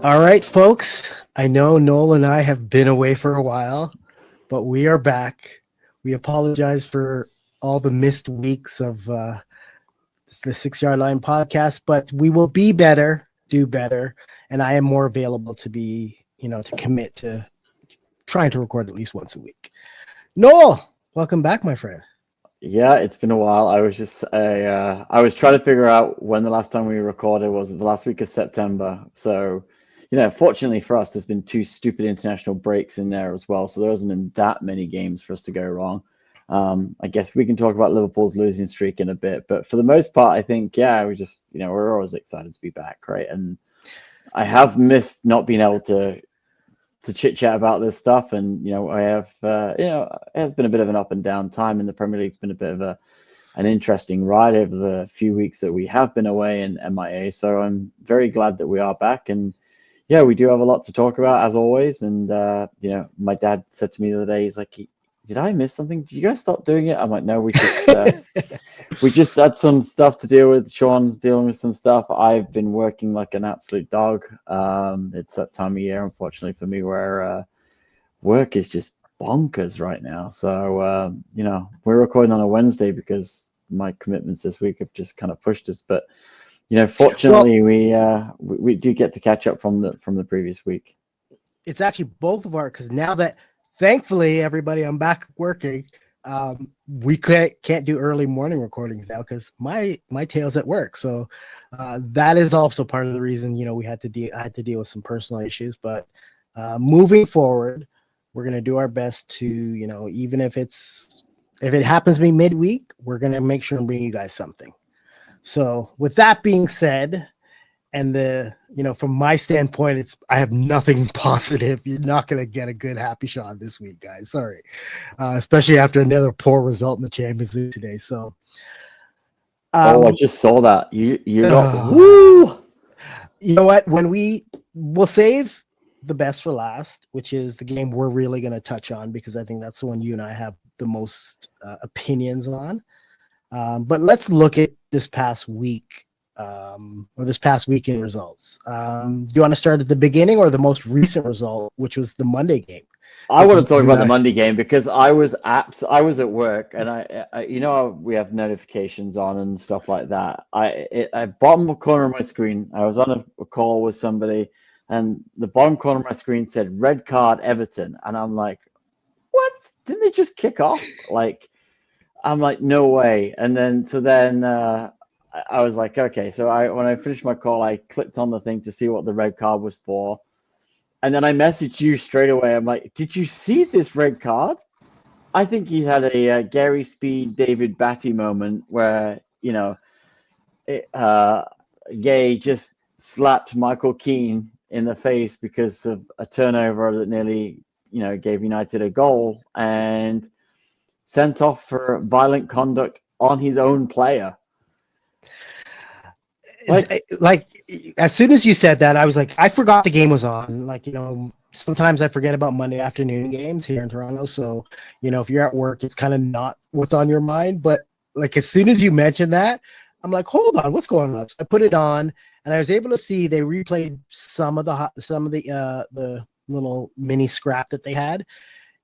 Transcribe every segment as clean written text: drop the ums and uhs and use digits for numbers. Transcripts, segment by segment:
All right, folks. I know Noel and I have been away for a while, but we are back. We apologize for all the missed weeks of the 6 Yard Line podcast, but we will be better, do better, and I am more available to be, to commit to trying to record at least once a week. Noel, welcome back, my friend. Yeah, it's been a while. I was trying to figure out when the last time we recorded was the last week of September. So, fortunately for us, there's been two stupid international breaks in there as well. So there hasn't been that many games for us to go wrong. I guess we can talk about Liverpool's losing streak in a bit, but for the most part, I think we're always excited to be back, right? And I have missed not being able to chit chat about this stuff. And I have it has been a bit of an up and down time in the Premier League's been a bit of an interesting ride over the few weeks that we have been away and MIA. So I'm very glad that we are back. And yeah, we do have a lot to talk about as always. And my dad said to me the other day, he's like, "Did I miss something? Did you guys stop doing it?" I'm like, "No, we just had some stuff to deal with. Sean's dealing with some stuff. I've been working like an absolute dog. It's that time of year, unfortunately, for me, where work is just bonkers right now. So, we're recording on a Wednesday because my commitments this week have just kind of pushed us. But, Well, fortunately, we do get to catch up from the previous week. it's actually both of our because now that thankfully everybody I'm back working, we can't do early morning recordings now because my tail's at work. So that is also part of the reason I had to deal with some personal issues. But moving forward, we're gonna do our best to even if it happens to be midweek, we're gonna make sure and bring you guys something. So with that being said, and from my standpoint, I have nothing positive. You're not going to get a good happy shot this week, guys. Sorry, especially after another poor result in the Champions League today. So, Oh, I um, just saw that. You got uh, woo. you know what? We'll save the best for last, which is the game we're really going to touch on because I think that's the one you and I have the most opinions on. But let's look at this past week or this past weekend results. Do you want to start at the beginning or the most recent result, which was the Monday game I that want to talk you about and the I? Monday game because I was at work and we have notifications on and stuff like that. I bottom corner of my screen, I was on a call with somebody, and the bottom corner of my screen said red card Everton, and I'm like, what? Didn't they just kick off? Like, I'm like, no way. And then I was like, okay. So when I finished my call, I clicked on the thing to see what the red card was for. And then I messaged you straight away. I'm like, did you see this red card? I think he had a Gary Speed, David Batty moment where, it, Gay just slapped Michael Keane in the face because of a turnover that nearly, gave United a goal and sent off for violent conduct on his own player. Like, Like as soon as you said that, I was like, I forgot the game was on. Like, sometimes I forget about Monday afternoon games here in Toronto. So, if you're at work, it's kind of not what's on your mind. But like as soon as you mentioned that, I'm like, hold on, what's going on? So I put it on, and I was able to see they replayed some of the little mini scrap that they had,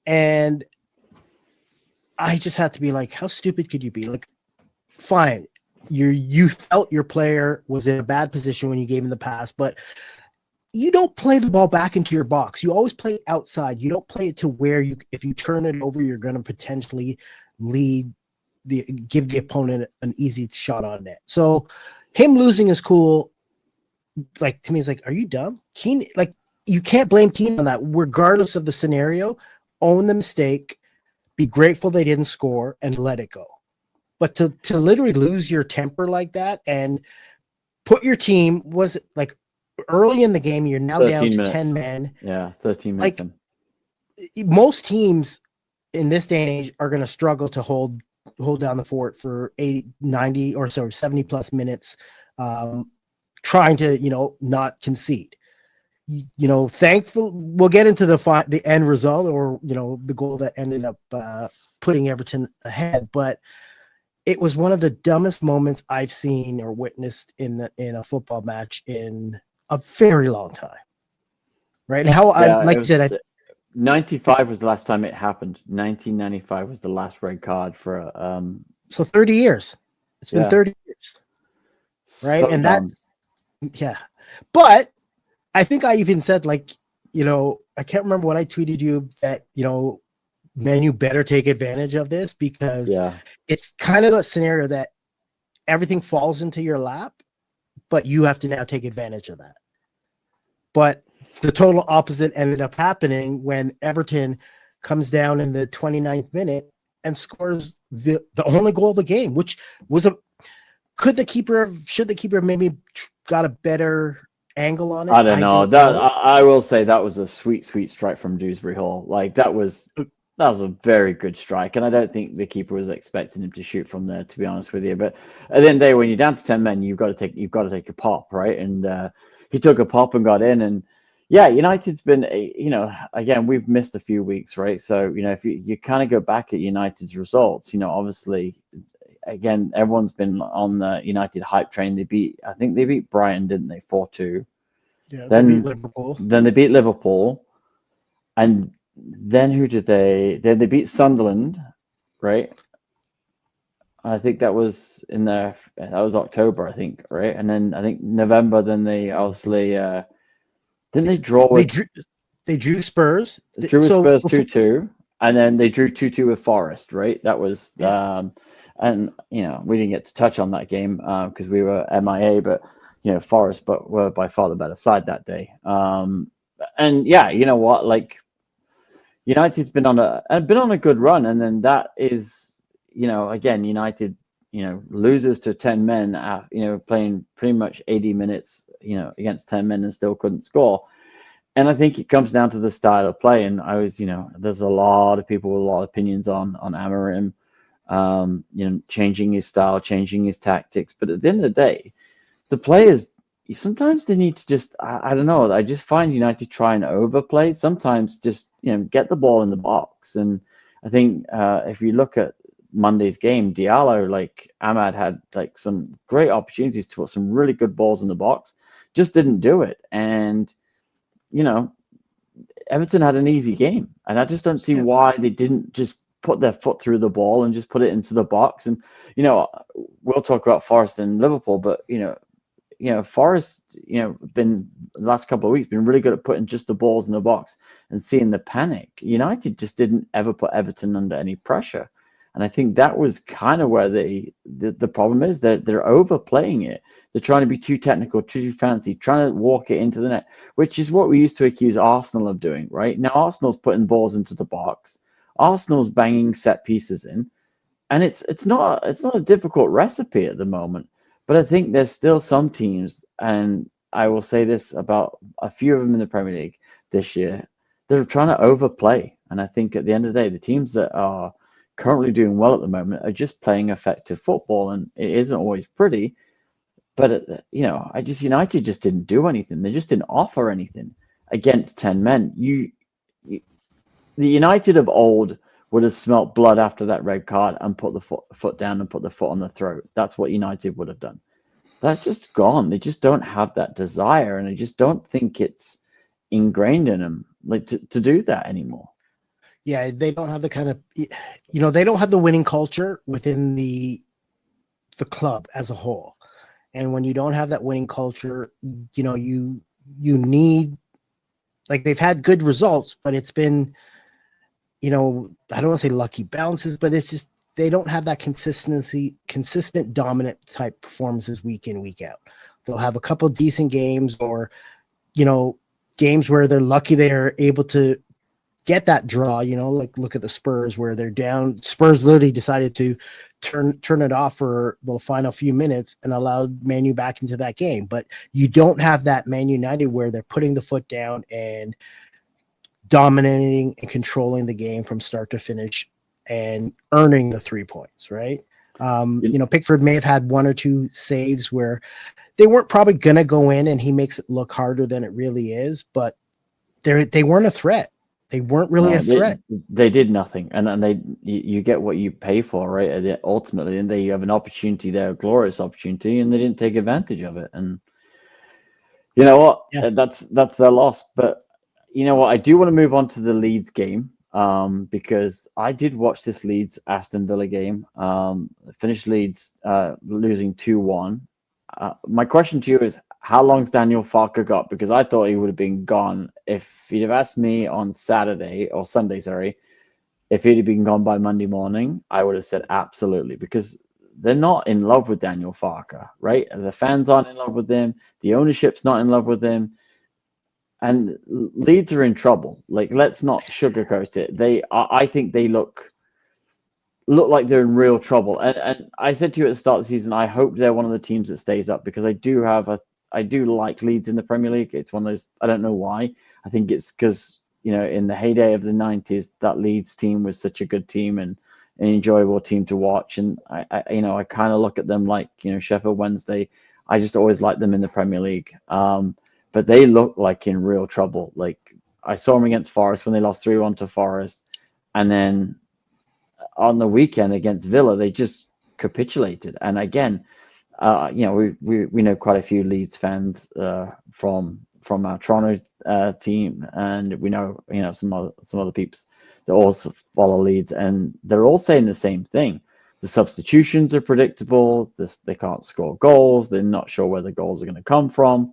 and I just had to be like, how stupid could you be? Like, fine, you felt your player was in a bad position when you gave him the pass, but you don't play the ball back into your box. You always play outside. You don't play it to where if you turn it over, you're going to potentially give the opponent an easy shot on net. So him losing is cool. Like, to me, it's like, are you dumb? Keane, like, you can't blame Keane on that, regardless of the scenario. Own the mistake, be grateful they didn't score, and let it go. But to literally lose your temper like that and put your team was like early in the game, you're now down 13 to 10 minutes. men. Yeah, 13 minutes Like in. most teams in this day and age are going to struggle to hold down the fort for 80, 90 or so 70 plus minutes, trying to, not concede. Thankful we'll get into the end result or, the goal that ended up putting Everton ahead. But it was one of the dumbest moments I've seen or witnessed in a football match in a very long time. right? And how I Yeah, it like you was said, 95 was the last time it happened. 1995 was the last red card for so 30 years. It's been yeah, 30 years, right? so And dumb. that's yeah. But I think I even said like, I can't remember what I tweeted you that, man, you better take advantage of this because Yeah. it's kind of the scenario that everything falls into your lap, but you have to now take advantage of that. But the total opposite ended up happening when Everton comes down in the 29th minute and scores the only goal of the game, which was should the keeper maybe got a better angle on I it? don't I know. don't That know. I will say that was a sweet, sweet strike from Dewsbury Hall. Like that was a very good strike, and I don't think the keeper was expecting him to shoot from there, to be honest with you. But at the end of the day, when you're down to 10 men, you've got to take a pop, right? And he took a pop and got in, and yeah, United's been, again, we've missed a few weeks, right? So if you kind of go back at United's results, obviously, again, everyone's been on the United hype train. I think they beat Brighton, didn't they, 4-2. Yeah, they beat Then Liverpool. then they beat Liverpool, and then who did they? Then they beat Sunderland, right? I think that was that was October, I think, right? And then I think November. Then they obviously didn't they draw They with drew. They drew Spurs. drew with So Spurs before, 2-2, and then they drew 2-2 with Forest, right? That was yeah, and we didn't get to touch on that game because we were MIA, but Forest but were by far the better side that day. And yeah, you know what, like United's been on a good run, and then that is, again, United, loses to 10 men, playing pretty much 80 minutes, against 10 men and still couldn't score. And I think it comes down to the style of play. And there's a lot of people with a lot of opinions on Amarim, changing his style, changing his tactics. But at the end of the day, the players sometimes they need to just I don't know. I just find United try and overplay. Sometimes just get the ball in the box. And I think if you look at Monday's game, Diallo, like Ahmad, had like some great opportunities to put some really good balls in the box, just didn't do it. And you know Everton had an easy game, and I just don't see yeah, why they didn't just put their foot through the ball and just put it into the box. And you know we'll talk about Forest and Liverpool, but Forest, been the last couple of weeks been really good at putting just the balls in the box and seeing the panic. United just didn't ever put Everton under any pressure, and I think that was kind of where the problem is that they're overplaying it. They're trying to be too technical, too fancy, trying to walk it into the net, which is what we used to accuse Arsenal of doing. Right now, Arsenal's putting balls into the box. Arsenal's banging set pieces in, and it's not a difficult recipe at the moment. But I think there's still some teams, and I will say this about a few of them in the Premier League this year, they're trying to overplay. And I think at the end of the day, the teams that are currently doing well at the moment are just playing effective football, and it isn't always pretty. But United just didn't do anything. They just didn't offer anything against 10 men. The United of old would have smelt blood after that red card and put the foot down and put the foot on the throat. That's what United would have done. That's just gone. They just don't have that desire, and I just don't think it's ingrained in them like to do that anymore. yeah. They don't have the kind of, they don't have the winning culture within the club as a whole. And when you don't have that winning culture, you need, like, they've had good results, but it's been, I don't want to say lucky bounces, but it's just they don't have that consistent dominant type performances week in, week out. They'll have a couple decent games, or games where they're lucky they're able to get that draw. Like look at the Spurs where they're down. Spurs literally decided to turn it off for the final few minutes and allowed Man U back into that game. But you don't have that Man United where they're putting the foot down and dominating and controlling the game from start to finish and earning the 3 points, right? You, Pickford may have had one or two saves where they weren't probably going to go in and he makes it look harder than it really is, but they weren't a threat. They weren't really a no, threat. they did nothing, and you get what you pay for, right? Ultimately, and they have an opportunity there, a glorious opportunity, and they didn't take advantage of it. And you know what? Yeah. That's their loss. But you know what? I do want to move on to the Leeds game because I did watch this Leeds Aston Villa game. Finished Leeds losing 2-1. My question to you is, how long's Daniel Farker got? Because I thought he would have been gone if he'd have asked me on Saturday or Sunday, sorry, if he'd have been gone by Monday morning, I would have said absolutely, because they're not in love with Daniel Farker, right? The fans aren't in love with him. The ownership's not in love with him. And Leeds are in trouble. Like, let's not sugarcoat it. I think they look like they're in real trouble. And I said to you at the start of the season, I hope they're one of the teams that stays up, because I do like Leeds in the Premier League. It's one of those, I don't know why. I think it's because, in the heyday of the 90s, that Leeds team was such a good team and an enjoyable team to watch. And I kind of look at them like, Sheffield Wednesday. I just always liked them in the Premier League. But they look like in real trouble. Like, I saw them against Forest when they lost 3-1 to Forest. And then on the weekend against Villa, they just capitulated. And again, we know quite a few Leeds fans from our Toronto team, and we know some other peeps that also follow Leeds, and they're all saying the same thing. The substitutions are predictable. They can't score goals. They're not sure where the goals are going to come from.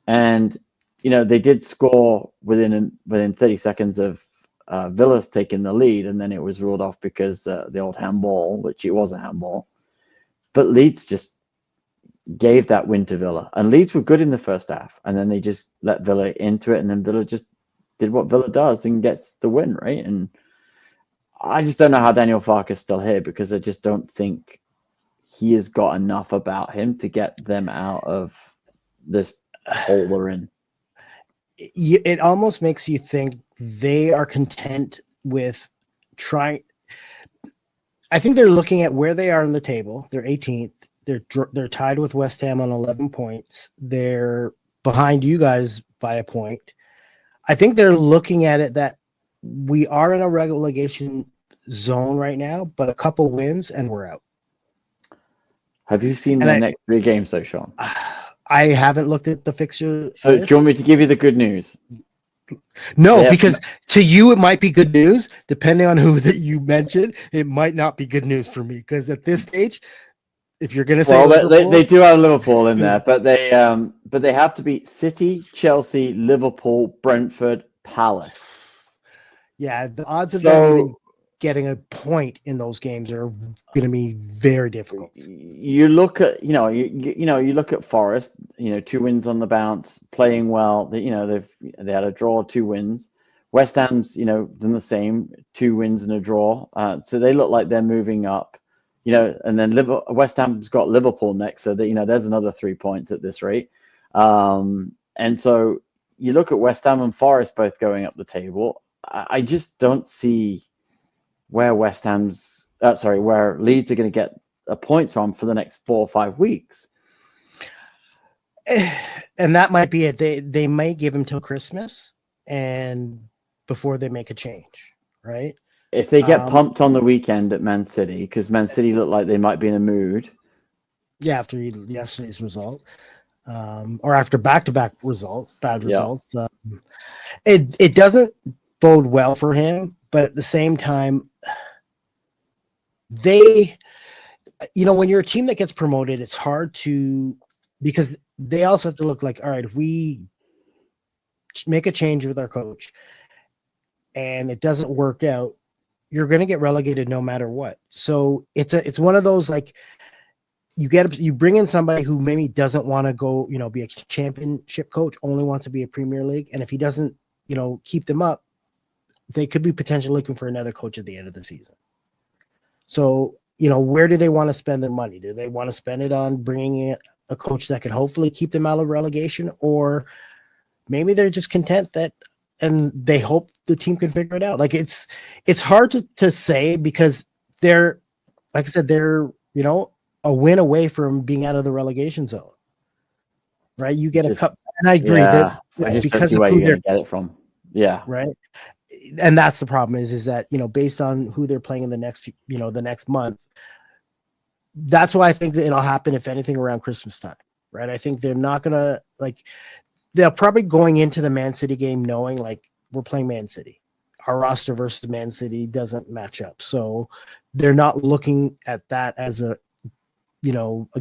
And they did score within 30 seconds of Villa's taking the lead, and then it was ruled off because the old handball, which it was a handball. But Leeds just gave that win to Villa, and Leeds were good in the first half, and then they just let Villa into it, and then Villa just did what Villa does and gets the win, right? And I just don't know how Daniel Farker's still here, because I just don't think he has got enough about him to get them out of this hole they're in. It almost makes you think they are content with trying. I think they're looking at where they are in the table. They're 18th. They're tied with West Ham on 11 points. They're behind you guys by a point. I think they're looking at it that we are in a relegation zone right now, but a couple wins and we're out. Have you seen the next 3 games though, Sean? I haven't looked at the fixture So list. Do you want me to give you the good news? No, because to you it might be good news. Depending on who that you mentioned, it might not be good news for me, because at this stage, if you're going to say Liverpool, they do have Liverpool in there, but they have to beat City, Chelsea, Liverpool, Brentford, Palace. Yeah, the odds of them even getting a point in those games are going to be very difficult. You look at you look at Forest, 2 wins on the bounce, playing well. They had a draw, 2 wins. West Ham's done the same, 2 wins and a draw. So they look like they're moving up. And then West Ham's got Liverpool next, so that there's another 3 points at this rate. And so you look at West Ham and Forest both going up the table. I just don't see where where Leeds are going to get points from for the next 4 or 5 weeks. And that might be it. They may give him till Christmas and before they make a change, right? If they get pumped on the weekend at Man City, because Man City look like they might be in a mood. Yeah, after yesterday's result, or after back-to-back bad results, it doesn't bode well for him. But at the same time, when you're a team that gets promoted, it's hard because they also have to look like, all right, if we make a change with our coach and it doesn't work out, you're going to get relegated no matter what. So it's one of those, like, you bring in somebody who maybe doesn't want to go, be a championship coach, only wants to be a Premier League. And if he doesn't, keep them up, they could be potentially looking for another coach at the end of the season. So, where do they want to spend their money? Do they want to spend it on bringing in a coach that can hopefully keep them out of relegation? Or maybe they're just content and they hope the team can figure it out. Like, it's hard to say, because they're, like I said, they're, a win away from being out of the relegation zone, right? You get a cup, and I agree that because of who they're get it from. Yeah. Right. And that's the problem is that, based on who they're playing in the next, the next month, that's why I think that it'll happen, if anything, around Christmas time, right? I think they're not going to, like, they're probably going into the Man City game knowing like we're playing Man City. Our roster versus Man City doesn't match up. So they're not looking at that as a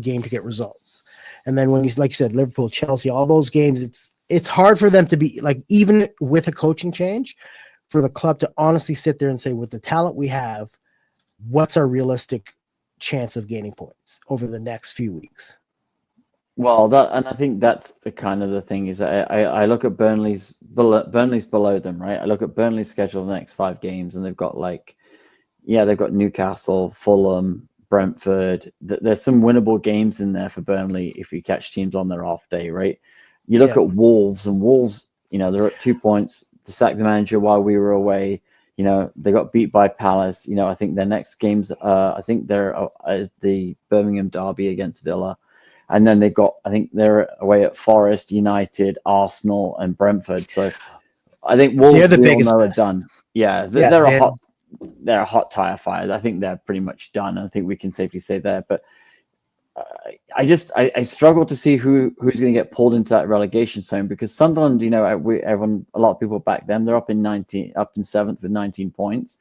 game to get results. And then when you like you said, Liverpool, Chelsea, all those games, it's hard for them to be like, even with a coaching change, for the club to honestly sit there and say, with the talent we have, what's our realistic chance of gaining points over the next few weeks? Well, and I think that's the kind of the thing is I look at Burnley's below them, right? I look at Burnley's schedule the next 5 games, and they've got they've got Newcastle, Fulham, Brentford. There's some winnable games in there for Burnley if you catch teams on their off day, right? You look at Wolves, and Wolves, they're at 2 points to sack the manager while we were away. They got beat by Palace. I think their next games, I think is the Birmingham derby against Villa. And then I think they're away at Forest, United, Arsenal, and Brentford. So I think Wolves, we all know, are done. Yeah, they're a hot tire fire. I think they're pretty much done. I think we can safely say that. But I struggle to see who's going to get pulled into that relegation zone, because Sunderland, a lot of people back them. They're up in 7th with 19 points.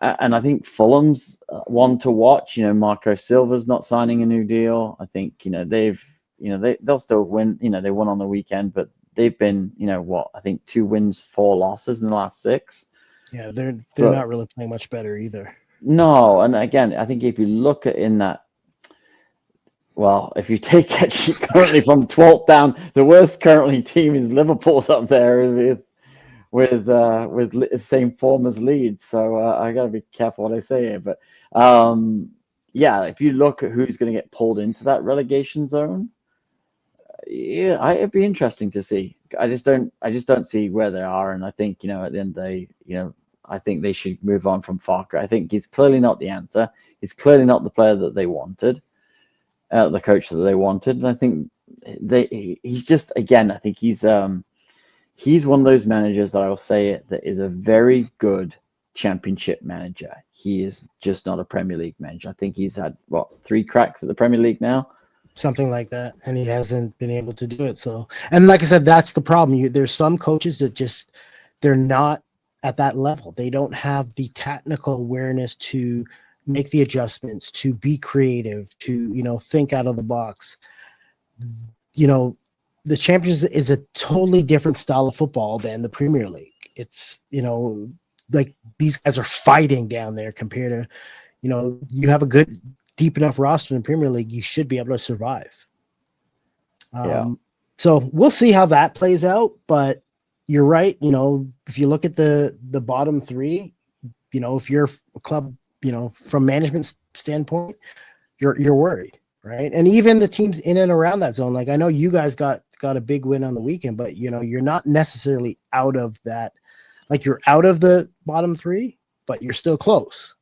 And I think Fulham's one to watch. Marco Silva's not signing a new deal. I think they'll still win. They won on the weekend, but they've been I think 2 wins, 4 losses in the last 6. Yeah, they're not really playing much better either. No, and again, I think if you look at if you take actually currently from 12th down, the worst currently team is Liverpool's up there with the same form as Leeds. So I got to be careful what I say here. But if you look at who's going to get pulled into that relegation zone, it'd be interesting to see. I just don't see where they are, and I think at the end of the day, I think they should move on from Farke. I think he's clearly not the answer. He's clearly not the player that they wanted, the coach that they wanted, and I think he's just, again, I think he's one of those managers that I'll say it, that is a very good championship manager. He is just not a Premier League manager. I think he's had 3 cracks at the Premier League now, something like that, and he hasn't been able to do it. So, and like I said, that's the problem. There's some coaches that they're not at that level. They don't have the technical awareness to make the adjustments, to be creative, to think out of the box. The Champions is a totally different style of football than the Premier League. It's, like these guys are fighting down there compared to, you have a good, deep enough roster in the Premier League, you should be able to survive. So we'll see how that plays out. But you're right. If you look at the bottom 3, if you're a club, from management standpoint, you're worried. Right. And even the teams in and around that zone, like I know you guys got a big win on the weekend, but you're not necessarily out of that. Like you're out of the bottom 3, but you're still close.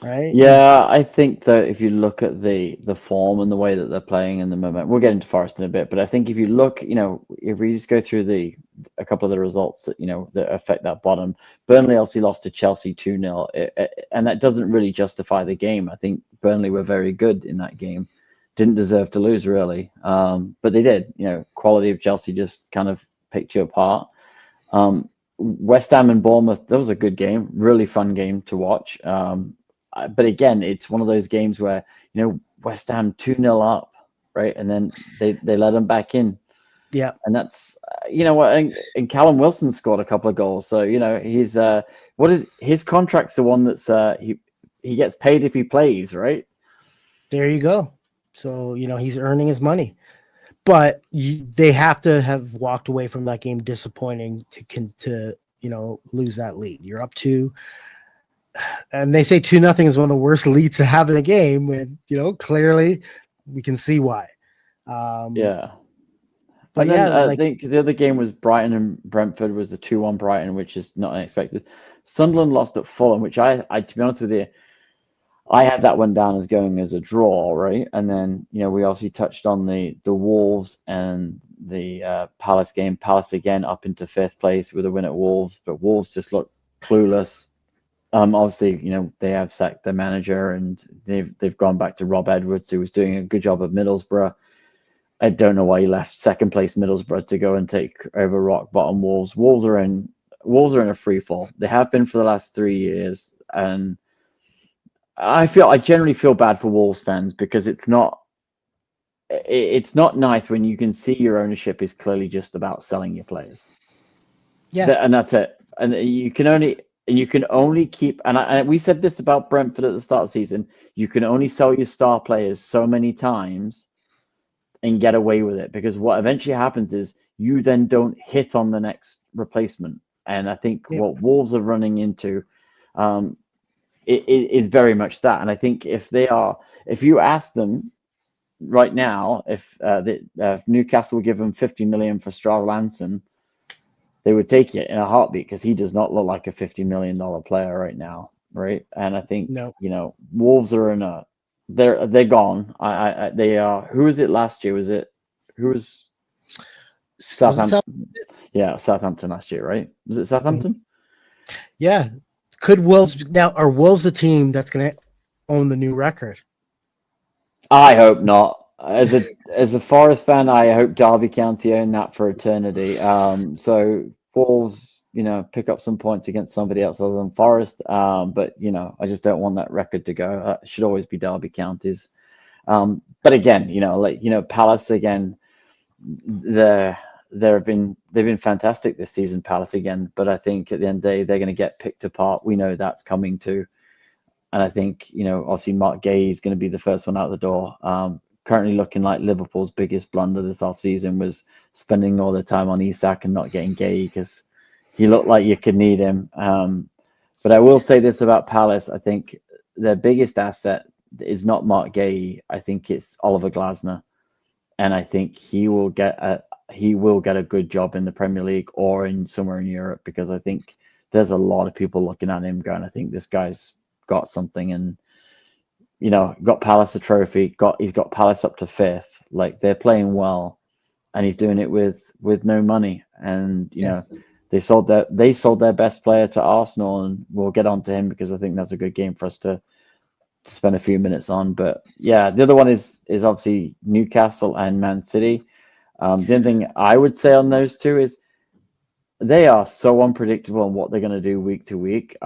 Right. Yeah, I think that if you look at the form and the way that they're playing and the momentum, we'll get into Forest in a bit, but I think if you look, if we just go through a couple of the results that that affect that bottom, Burnley obviously lost to Chelsea 2-0, and that doesn't really justify the game. I think Burnley were very good in that game, didn't deserve to lose really, but they did. Quality of Chelsea just kind of picked you apart. West Ham and Bournemouth, that was a good game, really fun game to watch. But again, it's one of those games where West Ham 2-0 up, right, and then they let them back in. Yeah, and that's and Callum Wilson scored a couple of goals. So he's what is his contract's the one that's he gets paid if he plays, right? There you go. So he's earning his money, but they have to have walked away from that game disappointing to lose that lead. You're up 2. And they say 2-0 is one of the worst leads to have in a game, and clearly we can see why. But then, I think the other game was Brighton and Brentford, was a 2-1 Brighton, which is not unexpected. Sunderland lost at Fulham, which I to be honest with you, I had that one down as going as a draw, right? And then we obviously touched on the Wolves and the Palace game. Palace again up into 5th place with a win at Wolves, but Wolves just look clueless. Obviously, they have sacked their manager, and they've gone back to Rob Edwards, who was doing a good job at Middlesbrough. I don't know why he left second place Middlesbrough to go and take over rock bottom Wolves. Wolves are in a free fall. They have been for the last 3 years, and I generally feel bad for Wolves fans because it's not nice when you can see your ownership is clearly just about selling your players. Yeah. And that's it. And you can only keep and we said this about Brentford at the start of the season. You can only sell your star players so many times and get away with it, because what eventually happens is you then don't hit on the next replacement. And I think Yep. what Wolves are running into it is very much that. And I think if you ask them right now, if Newcastle will give them 50 million for Strauss-Lanson, they would take it in a heartbeat, because he does not look like a $50 million player right now, right? And I think No. Wolves are in a they're gone. They are. Who was it last year? Who was Southampton? Yeah, Southampton last year, right? Was it Southampton? Yeah. Could Wolves now? Are Wolves the team that's going to own the new record? I hope not. As a Forest fan, I hope Derby County own that for eternity. So Wolves, pick up some points against somebody else other than Forest. But I just don't want that record to go. It should always be Derby Counties. But again, Palace again. They've been fantastic this season, Palace again. But I think at the end of the day, they're going to get picked apart. We know that's coming too. And I think, obviously Mark Gay is going to be the first one out the door. Currently looking like Liverpool's biggest blunder this offseason was spending all the time on Isak and not getting Gay, because he looked like you could need him. But I will say this about Palace. I think their biggest asset is not Mark Gay. I think it's Oliver Glasner. And I think he will get a good job in the Premier League or in somewhere in Europe, because I think there's a lot of people looking at him going, I think this guy's got something. And got Palace a trophy, he's got Palace up to 5th. Like, they're playing well, and he's doing it with no money. And they sold their best player to Arsenal, and we'll get on to him because I think that's a good game for us to spend a few minutes on. But yeah, the other one is obviously Newcastle and Man City. The only thing I would say on those two is they are so unpredictable on what they're going to do week to week.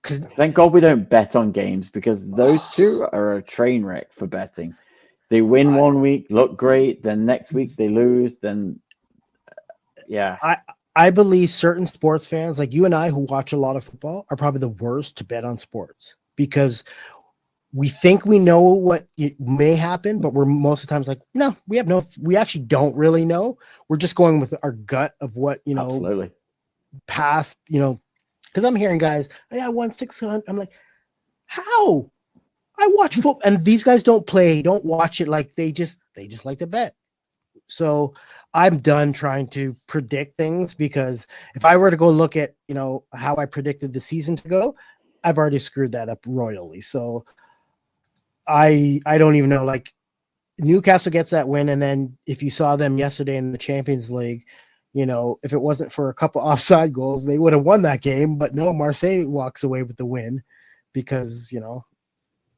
Thank God we don't bet on games, because those two are a train wreck for betting. They win one week, look great, then next week they lose, then yeah. I believe certain sports fans like you and I who watch a lot of football are probably the worst to bet on sports, because we think we know what may happen, but we're most of the times like, no, we actually don't really know. We're just going with our gut of what, Absolutely. past, because I'm hearing guys, I won 600. I'm like, how? I watch football, and these guys don't watch it. Like they just like to bet. So I'm done trying to predict things, because if I were to go look at, how I predicted the season to go, I've already screwed that up royally. So I don't even know, like Newcastle gets that win. And then if you saw them yesterday in the Champions League, if it wasn't for a couple offside goals, they would have won that game. But no, Marseille walks away with the win, because,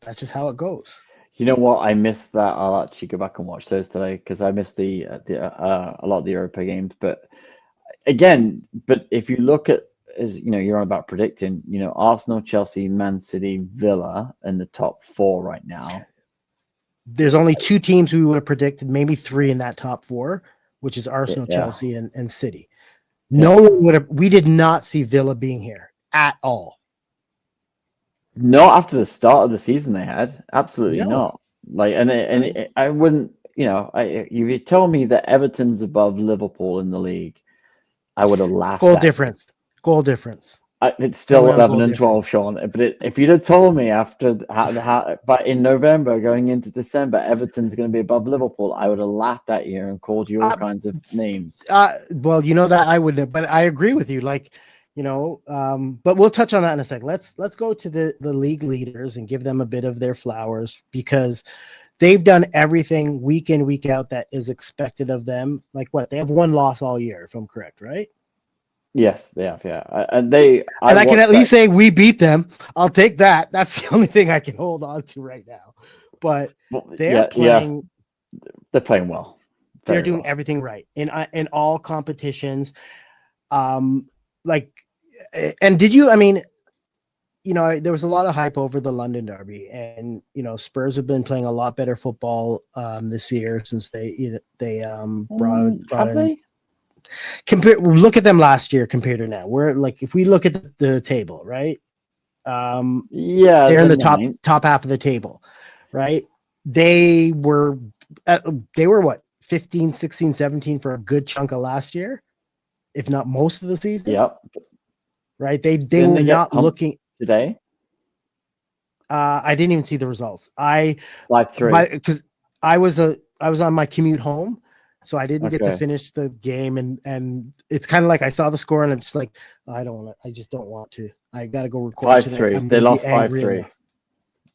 that's just how it goes. You know what? I missed that. I'll actually go back and watch those today, because I missed a lot of the Europa games. But again, if you look at, as you're on about predicting, Arsenal, Chelsea, Man City, Villa in the top 4 right now. There's only 2 teams we would have predicted, maybe 3 in that top 4, which is Arsenal, Chelsea, and City. No one would have. We did not see Villa being here at all. Not after the start of the season they had. Absolutely not. Like, I wouldn't, if you told me that Everton's above Liverpool in the league, I would have laughed. Goal difference. It's still 11 and 12, Sean. But if you'd have told me but in November going into December, Everton's going to be above Liverpool, I would have laughed at you and called you all kinds of names. Well, that I wouldn't, but I agree with you. Like, but we'll touch on that in a second. Let's go to the league leaders and give them a bit of their flowers, because they've done everything week in, week out that is expected of them. Like they have 1 loss all year, if I'm correct, right? Yes, they have. Yeah, I can at least say we beat them. I'll take that. That's the only thing I can hold on to right now. But they're playing. they're playing well. They're doing everything right in all competitions. Like, and did you? I mean, there was a lot of hype over the London Derby, and Spurs have been playing a lot better football this year since they brought have in. they? Look at them last year compared to now. We're like, if we look at the table, right? Yeah, they're in the top half of the table, right? They were what, 15, 16, 17 for a good chunk of last year, if not most of the season. Yep. Right? They were not looking today. I didn't even see the results. 5-3 because I was on my commute home, so I didn't get to finish the game, and it's kind of like I saw the score and I'm just like, I just don't want to. I got to go record 5-3. They lost 5-3.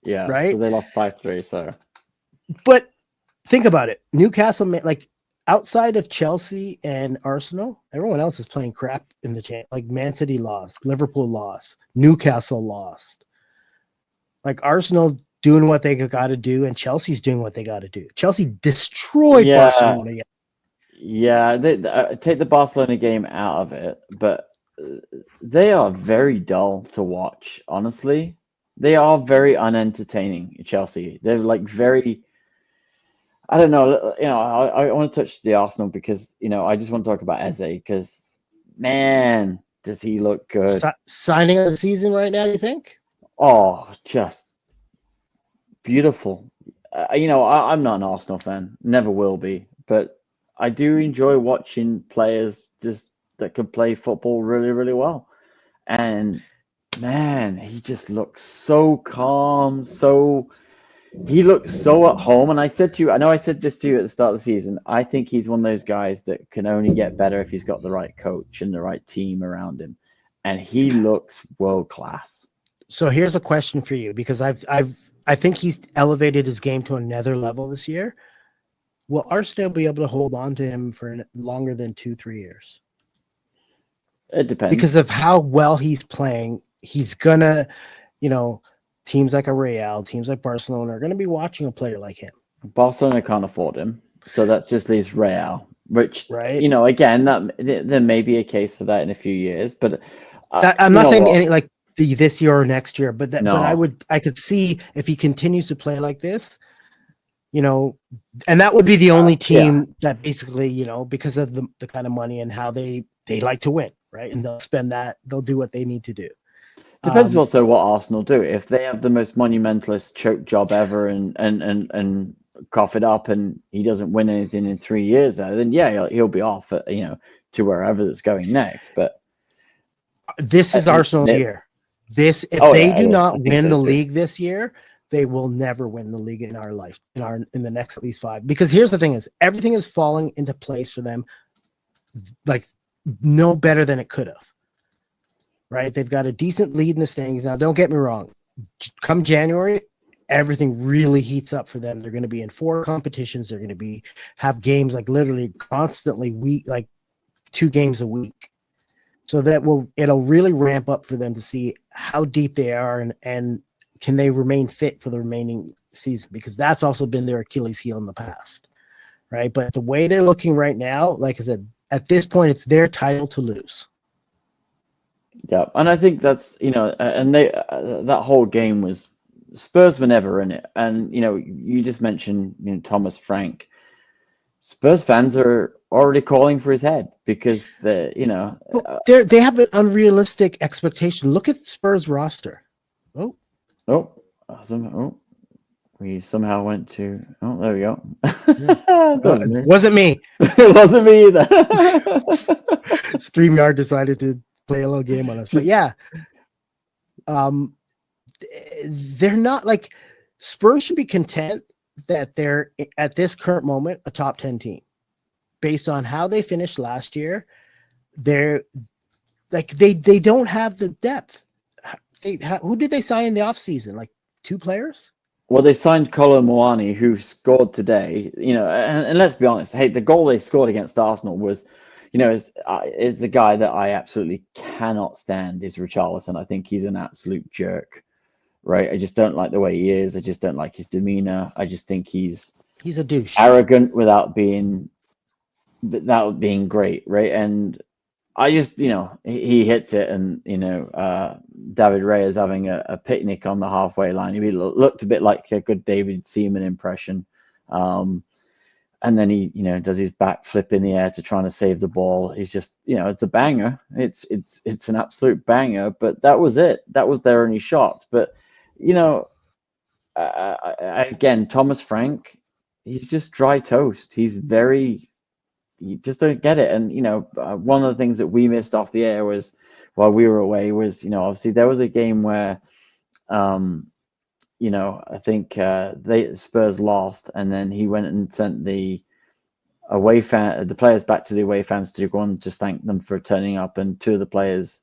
Yeah, right. So they lost 5-3. So, but think about it. Newcastle, like outside of Chelsea and Arsenal, everyone else is playing crap in the champ. Like Man City lost, Liverpool lost, Newcastle lost. Like Arsenal doing what they got to do, and Chelsea's doing what they got to do. Chelsea destroyed Barcelona. Yeah, they take the Barcelona game out of it, but they are very dull to watch. Honestly, they are very unentertaining. Chelsea, they're like very. I don't know. I want to touch the Arsenal because I just want to talk about Eze because, man, does he look good? Signing of the season right now, you think? Oh, just beautiful. I'm not an Arsenal fan, never will be, but I do enjoy watching players just that can play football really, really well. And man, he just looks so calm, he looks so at home. And I know I said this to you at the start of the season. I think he's one of those guys that can only get better if he's got the right coach and the right team around him. And he looks world class. So here's a question for you, because I think he's elevated his game to another level this year. Will Arsenal be able to hold on to him for longer than 2-3 years? It depends. Because of how well he's playing, he's gonna, teams like Real, teams like Barcelona are gonna be watching a player like him. Barcelona can't afford him, so that just leaves Real, which, right? Again, that there may be a case for that in a few years, but I'm not saying any like this year or next year, but no. But I could see if he continues to play like this, and that would be the only team that basically, because of the kind of money and how they like to win, right? And they'll do what they need to do. Depends also what Arsenal do. If they have the most monumentalist choke job ever and cough it up and he doesn't win anything in 3 years, then he'll be off to wherever it's going next. But this is Arsenal's year. If they do not win the league this year, they will never win the league in our life, in the next at least 5. Because here's the thing: is everything is falling into place for them, like no better than it could have. Right? They've got a decent lead in the standings now. Don't get me wrong. Come January, everything really heats up for them. They're going to be in 4 competitions. They're going to have games like literally constantly like 2 games a week. So it'll really ramp up for them to see how deep they are and can they remain fit for the remaining season, because that's also been their Achilles heel in the past, right? But the way they're looking right now, like I said, at this point, it's their title to lose. Yeah, and I think that's and they that whole game was Spurs were never in it, and you just mentioned Thomas Frank. Spurs fans are already calling for his head because they have an unrealistic expectation. Look at Spurs roster. We somehow went to. Oh, there we go. It wasn't me. It wasn't me either. StreamYard decided to play a little game on us, but they're not like Spurs should be content that they're at this current moment a top 10 team based on how they finished last year. They're like they don't have the depth. Who did they sign in the offseason? Like 2 players? Well, they signed Kolo Muani, who scored today. And let's be honest. Hey, the goal they scored against Arsenal was, is the guy that I absolutely cannot stand is Richarlison. I think he's an absolute jerk, right? I just don't like the way he is. I just don't like his demeanor. I just think he's He's a douche. arrogant without being great, right? And I just, he hits it, and David Ray is having a picnic on the halfway line. He looked a bit like a good David Seaman impression, and then he, does his backflip in the air to trying to save the ball. He's just, it's a banger. It's an absolute banger. But that was it. That was their only shot. But again, Thomas Frank, he's just dry toast. You just don't get it. And one of the things that we missed off the air was while we were away was obviously there was a game where I think Spurs lost, and then he went and sent the players back to the away fans to go and just thank them for turning up, and two of the players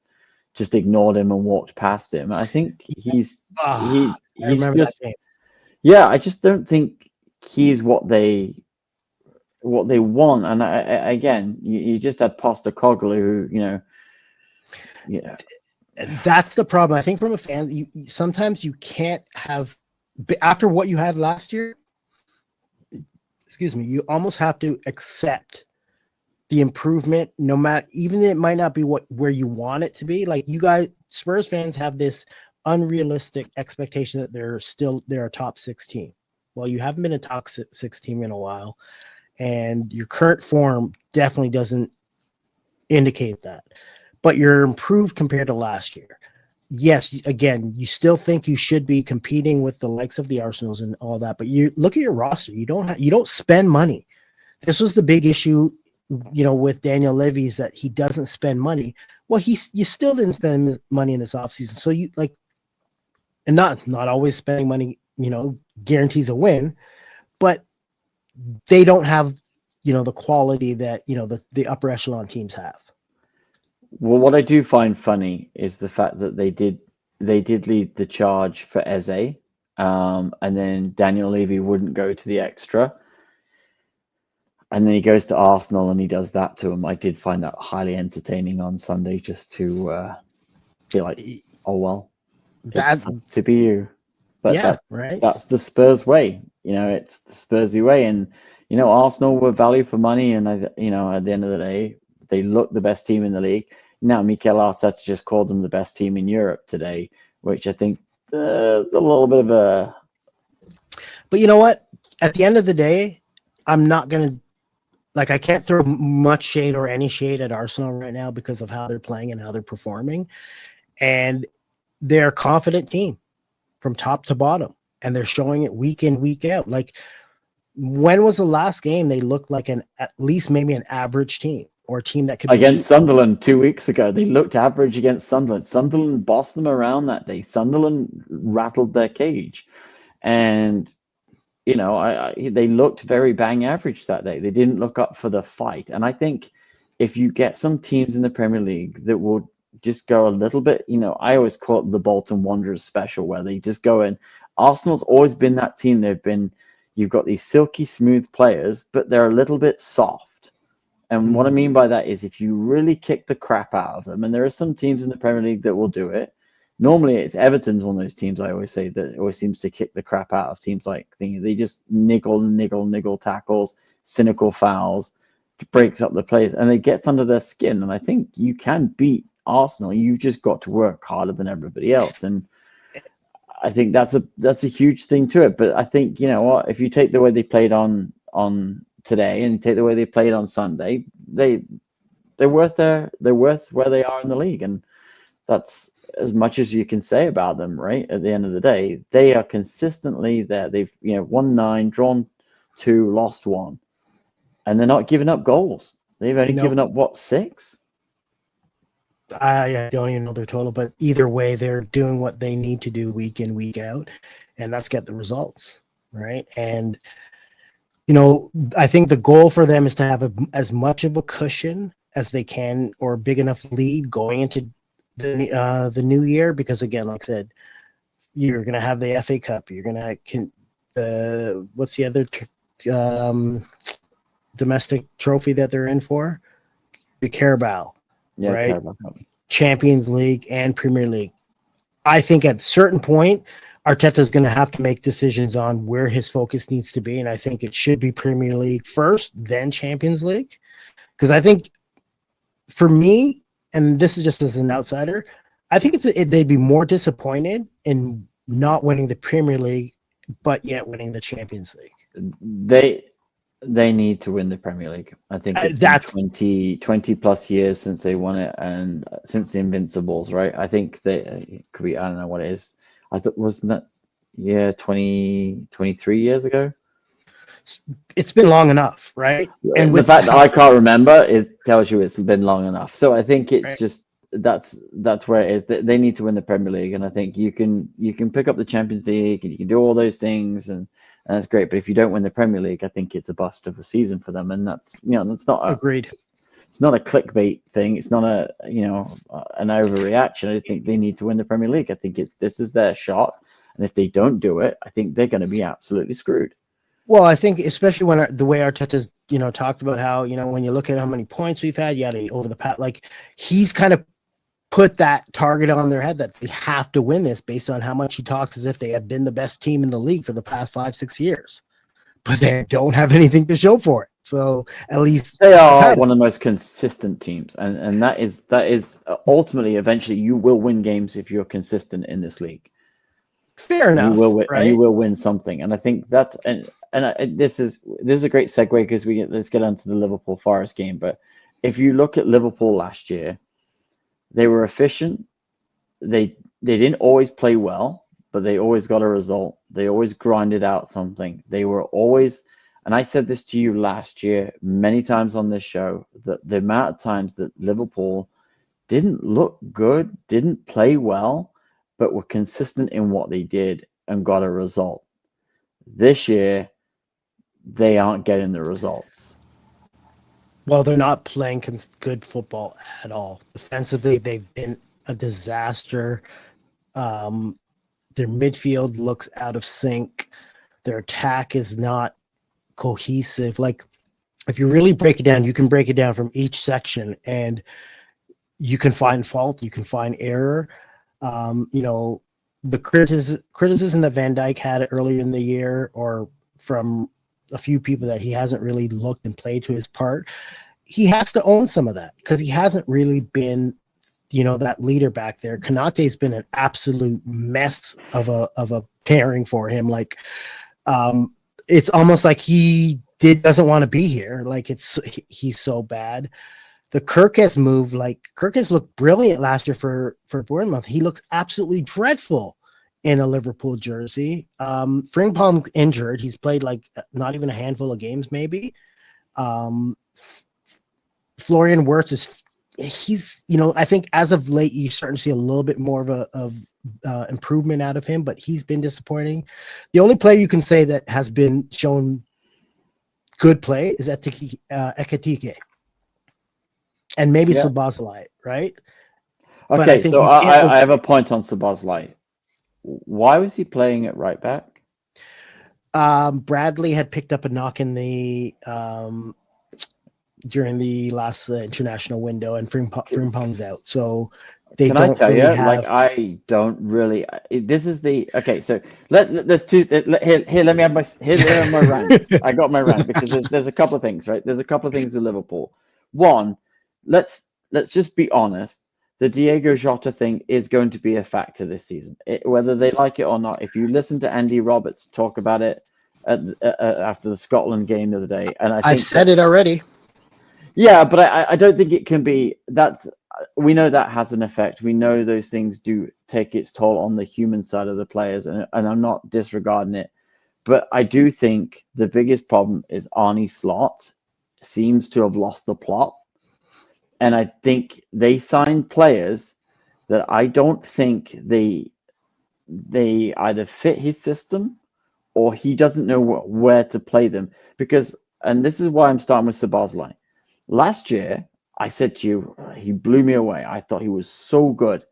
just ignored him and walked past him. I think he's I remember just, that game. yeah, I just don't think he's what they want. And again, you just had Postecoglou, who, yeah. That's the problem. I think from a fan, sometimes you can't have, after what you had last year, excuse me, you almost have to accept the improvement, no matter, even it might not be where you want it to be. Like, you guys, Spurs fans, have this unrealistic expectation that they're a top 6 team. Well, you haven't been a top 6 team in a while, and your current form definitely doesn't indicate that. But you're improved compared to last year. Yes, again, you still think you should be competing with the likes of the Arsenals and all that, but you look at your roster. You don't spend money. This was the big issue, with Daniel Levy, is that he doesn't spend money. Well, you still didn't spend money in this offseason. So you and not always spending money, guarantees a win, but they don't have, the quality that, the upper echelon teams have. Well, what I do find funny is the fact that they did lead the charge for Eze, and then Daniel Levy wouldn't go to the extra, and then he goes to Arsenal and he does that to him. I did find that highly entertaining on Sunday, just to be like, oh well, that's to be you. But yeah, right. That's the Spurs way. It's the Spursy way, and Arsenal were value for money, and at the end of the day, they look the best team in the league. Now, Mikel Arteta just called them the best team in Europe today, which I think is a little bit of a... But you know what? At the end of the day, I'm not going to... I can't throw much shade or any shade at Arsenal right now because of how they're playing and how they're performing. And they're a confident team from top to bottom. And they're showing it week in, week out. When was the last game they looked like at least maybe an average team, or a team that could against Sunderland 2 weeks ago? They looked average against Sunderland. Sunderland bossed them around that day. Sunderland rattled their cage, and they looked very bang average that day. They didn't look up for the fight. And I think if you get some teams in the Premier League that will just go a little bit, I always call it the Bolton Wanderers special, where they just go in. Arsenal's always been that team. You've got these silky smooth players, but they're a little bit soft. And what I mean by that is, if you really kick the crap out of them, and there are some teams in the Premier League that will do it. Normally, it's Everton's one of those teams, I always say, that always seems to kick the crap out of teams. They just niggle tackles, cynical fouls, breaks up the plays, and it gets under their skin. And I think you can beat Arsenal. You've just got to work harder than everybody else. And I think that's a huge thing to it. But I think, if you take the way they played on today and take the way they played on Sunday, they're worth where they are in the league, and that's as much as you can say about them, right? At the end of the day, they are consistently there. They've won 9, drawn 2, lost 1, and they're not giving up goals. They've only given up 6. I don't even know their total, but either way, they're doing what they need to do week in, week out, and that's get the results, right? And I think the goal for them is to have as much of a cushion as they can, or a big enough lead going into the new year, because again, like I said, you're going to have the FA Cup, you're going to what's the other domestic trophy that they're in for? The Carabao, right? Champions League and Premier League. I think at a certain point, Arteta's going to have to make decisions on where his focus needs to be, and I think it should be Premier League first, then Champions League. Because I think, for me, and this is just as an outsider, I think they'd be more disappointed in not winning the Premier League, but yet winning the Champions League. They need to win the Premier League. I think it's been 20 plus years since they won it, and since the Invincibles, right? I think it could be, I don't know what it is. I thought, wasn't that 23 years ago? It's been long enough, right? And the fact that I can't remember tells you it's been long enough. So I think it's right. just that's where it is. They need to win the Premier League, and I think you can pick up the Champions League and you can do all those things, and that's great. But if you don't win the Premier League, I think it's a bust of a season for them, and that's not agreed. It's not a clickbait thing. It's not an overreaction. I just think they need to win the Premier League. I think this is their shot, and if they don't do it, I think they're going to be absolutely screwed. Well, I think especially when the way Arteta's talked about how when you look at how many points we've had, over the past, like he's kind of put that target on their head that they have to win this based on how much he talks as if they have been the best team in the league for the past 5-6 years, but they don't have anything to show for it. So at least they are one of the most consistent teams, and that is ultimately, eventually, you will win games if you're consistent in this league. Fair enough. You will win, right? And you will win something, and I think that's this is a great segue because let's get onto the Liverpool Forest game. But if you look at Liverpool last year, they were efficient. They didn't always play well, but they always got a result. They always grinded out something. They were always, and I said this to you last year many times on this show, that the amount of times that Liverpool didn't look good, didn't play well, but were consistent in what they did and got a result. This year, they aren't getting the results. Well, they're not playing good football at all. Defensively, they've been a disaster. Their midfield looks out of sync. Their attack is not cohesive. Like, if you really break it down, you can break it down from each section, and you can find fault, you can find error. The criticism that Van Dijk had earlier in the year, or from a few people, that he hasn't really looked and played to his part. He has to own some of that because he hasn't really been, that leader back there. Konate's been an absolute mess of a pairing for him. Like, it's almost like he doesn't want to be here. Like, he's so bad. The Kirkes move, like Kirkes looked brilliant last year for Bournemouth. He looks absolutely dreadful in a Liverpool jersey. Frimpong's injured. He's played like not even a handful of games, maybe. Florian Wirtz he's I think as of late you're starting to see a little bit more of improvement out of him, but he's been disappointing. The only player you can say that has been shown good play is Ekitike. And maybe Szoboszlai, right? Okay, so I have a point on Szoboszlai. Why was he playing at right back? Bradley had picked up a knock in the during the last international window, and Frimpong's out. So they can I tell you? Like, I don't really. This is the okay. So let's two. Here, let me have my rant. I got my rant because there's a couple of things, right? There's a couple of things with Liverpool. One, let's just be honest. The Diego Jota thing is going to be a factor this season, whether they like it or not. If you listen to Andy Roberts talk about it after the Scotland game the other day, and I've said it already. Yeah, but I don't think it can be that. We know that has an effect. We know those things do take its toll on the human side of the players, and I'm not disregarding it. But I do think the biggest problem is Arne Slot seems to have lost the plot. And I think they signed players that I don't think they either fit his system or he doesn't know where to play them. Because, and this is why I'm starting with Szoboszlai. Last year, I said to you, he blew me away. I thought he was so good,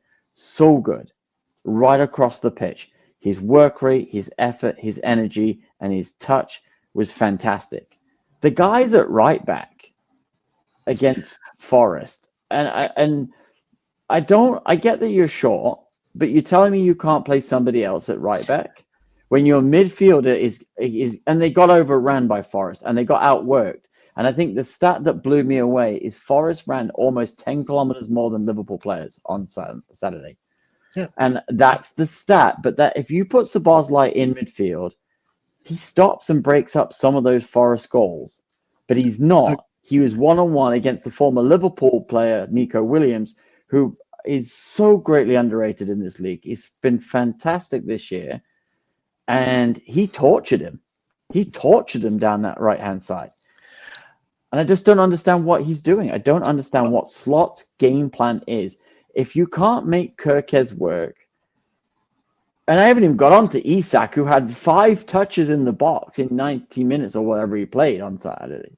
right across the pitch. His work rate, his effort, his energy, and his touch was fantastic. The guys at right back against Forest, and I get that you're short, but you're telling me you can't play somebody else at right back when your midfielder is and they got overrun by Forest and they got outworked. And I think the stat that blew me away is Forest ran almost 10 kilometers more than Liverpool players on Saturday. Yeah. And that's the stat. But that if you put Szoboszlai in midfield, he stops and breaks up some of those Forest goals. But he's not. He was one-on-one against the former Liverpool player, Nico Williams, who is so greatly underrated in this league. He's been fantastic this year. And he tortured him. He tortured him down that right-hand side. And I just don't understand what he's doing. I don't understand what Slot's game plan is. If you can't make Kirkes work, and I haven't even got on to Isak, who had 5 touches in the box in 90 minutes or whatever he played on Saturday.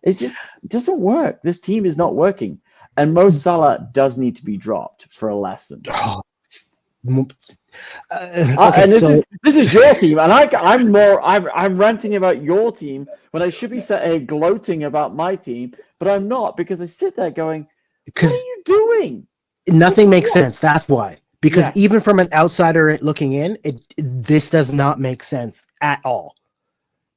It doesn't work. This team is not working. And Mo Salah does need to be dropped for a lesson. And this is your team, and I'm ranting about your team when I should be gloating about my team, but I'm not, because I sit there going, "What are you doing?" Nothing makes sense. That's why. Because even from an outsider looking in, this does not make sense at all,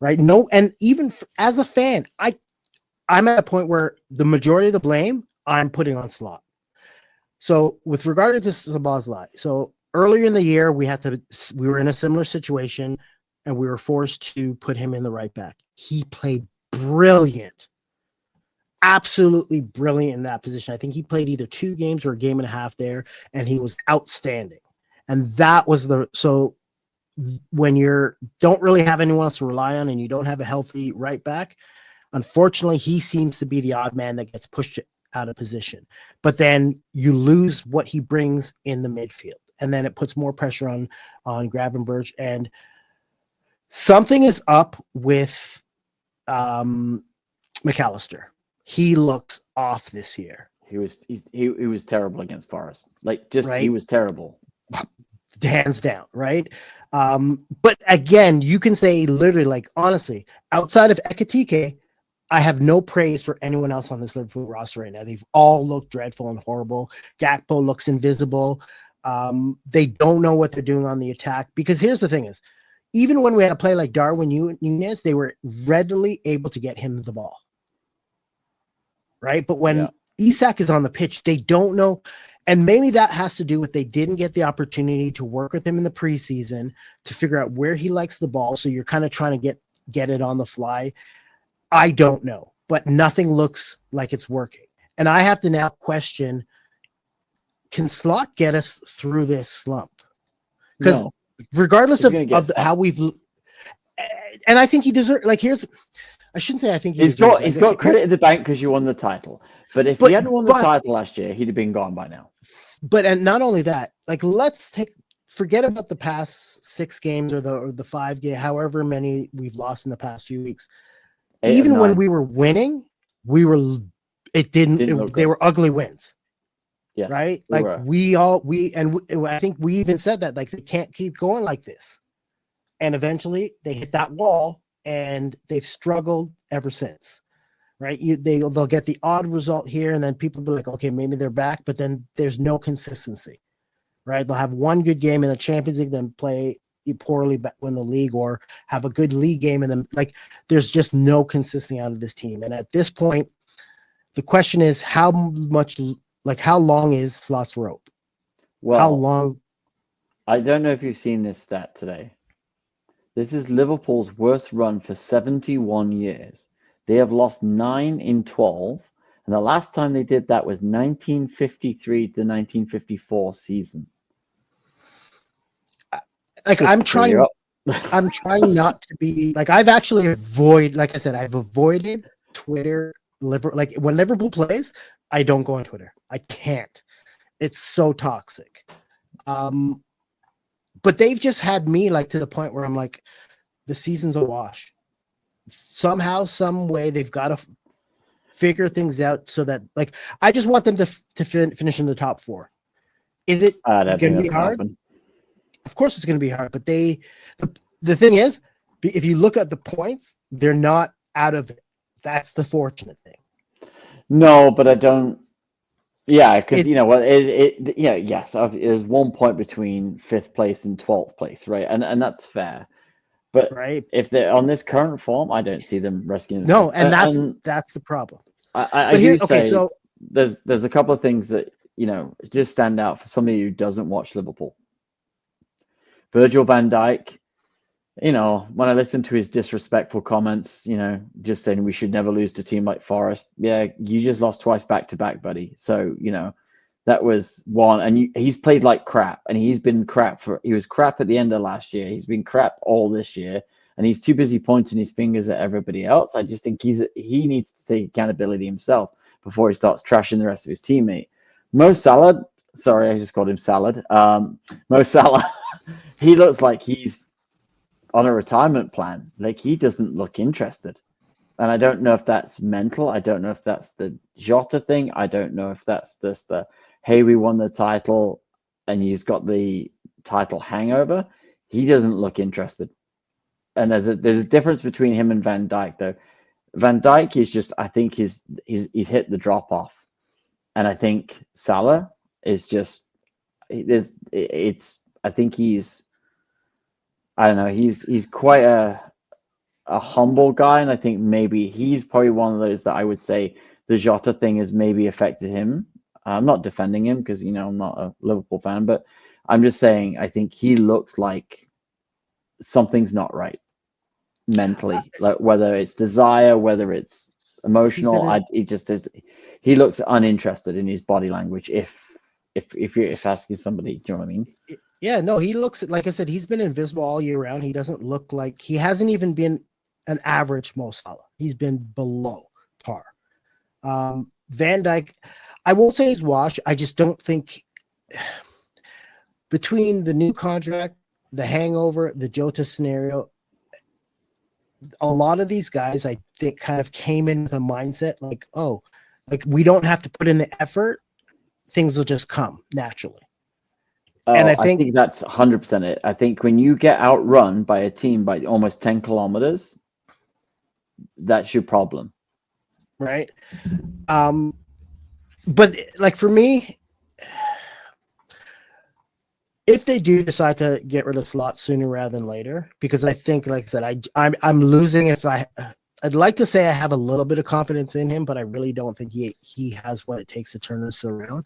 right? No, and even as a fan, I'm at a point where the majority of the blame I'm putting on Slot. So with regard to Szoboszlai, so earlier in the year, we were in a similar situation and we were forced to put him in the right back. He played brilliant, absolutely brilliant in that position. I think he played either 2 games or a game and a half there, and he was outstanding. And that was so when you don't really have anyone else to rely on and you don't have a healthy right back, unfortunately, he seems to be the odd man that gets pushed out of position. But then you lose what he brings in the midfield. And then it puts more pressure on Gravenberch. And something is up with McAllister. He looks off this year. He was terrible against Forest. Right? He was terrible. Hands down, right? But again, you can say literally, honestly, outside of Ekitike, I have no praise for anyone else on this Liverpool roster right now. They've all looked dreadful and horrible. Gakpo looks invisible. They don't know what they're doing on the attack, because here's the thing is, even when we had a play like Darwin Nunez, they were readily able to get him the ball. Right. But when Isak is on the pitch, they don't know. And maybe that has to do with they didn't get the opportunity to work with him in the preseason to figure out where he likes the ball. So you're kind of trying to get it on the fly. I don't know, but nothing looks like it's working. And I have to now question, can Slot get us through this slump? Because regardless of how we've, and I think he deserves, I shouldn't say I think he's got credit in the bank because you won the title. But if he hadn't won the title last year, he'd have been gone by now. And not only that, forget about the past 6 games or the 5 game, however many we've lost in the past few weeks. Even when we were winning, they were ugly wins. Yes, right? I think we even said that, they can't keep going like this. And eventually they hit that wall and they've struggled ever since. Right? They'll get the odd result here, and then people will be like, okay, maybe they're back, but then there's no consistency. Right? They'll have one good game in the Champions League, then play poorly win the league, or have a good league game, and then there's just no consistency out of this team. And at this point, the question is how long is Slot's rope? Well, how long? I don't know if you've seen this stat today. This is Liverpool's worst run for 71 years. They have lost 9 in 12, and the last time they did that was 1953 to 1954 season. I'm trying not to be I've actually I've avoided Twitter. When Liverpool plays, I don't go on Twitter. I can't. It's so toxic. But they've just had me to the point where I'm the season's a wash. Somehow, some way, they've got to figure things out so that I just want them to finish in the top 4. Is it going to be hard? Happen. Of course it's going to be hard, but the thing is, if you look at the points, they're not out of it. That's the fortunate thing. No, but I don't. Yeah, because It you know what, yes, there's 1 point between fifth place and 12th place, right? And that's fair. But right? if they're on this current form, I don't see them rescuing No, themselves. and And that's the problem. I But here, do okay, say so there's a couple of things that just stand out for somebody who doesn't watch Liverpool. Virgil van Dijk, when I listen to his disrespectful comments, just saying we should never lose to a team like Forest. Yeah, you just lost twice back to back, buddy. So, that was one. And he's played like crap, and he was crap at the end of last year. He's been crap all this year, and he's too busy pointing his fingers at everybody else. I just think he needs to take accountability himself before he starts trashing the rest of his teammate. Mo Salah, sorry, I just called him Salad. Mo Salah, he looks like he's on a retirement plan. Like, he doesn't look interested. And I don't know if that's mental. I don't know if that's the Jota thing. I don't know if that's just the, hey, we won the title and he's got the title hangover. He doesn't look interested. And there's a difference between him and Van Dijk, though. Van Dijk is just, I think he's hit the drop off. And I think Salah is just, I think I don't know, he's quite a humble guy, and I think maybe he's probably one of those that I would say the Jota thing has maybe affected him. I'm not defending him because I'm not a Liverpool fan, but I'm just saying I think he looks like something's not right mentally, like whether it's desire, whether it's he's emotional. gonna It just is. He looks uninterested in his body language. If you're asking somebody, do you know what I mean? yeah, no, he looks like I said, he's been invisible all year round. He doesn't look like he hasn't even been an average Mo Salah. He's been below par. Van Dyke, I won't say he's washed. I just don't think between the new contract, the hangover, the Jota scenario, a lot of these guys, I think, kind of came in with a mindset like, oh, like we don't have to put in the effort, things will just come naturally. And Oh, I I think think that's 100% it. I think when you get outrun by a team by almost 10 kilometers, that's your problem. right. But like for me, if they do decide to get rid of Slot sooner rather than later, because I think, like I said, I'm losing. I'd like to say I have a little bit of confidence in him, but I really don't think he has what it takes to turn this around.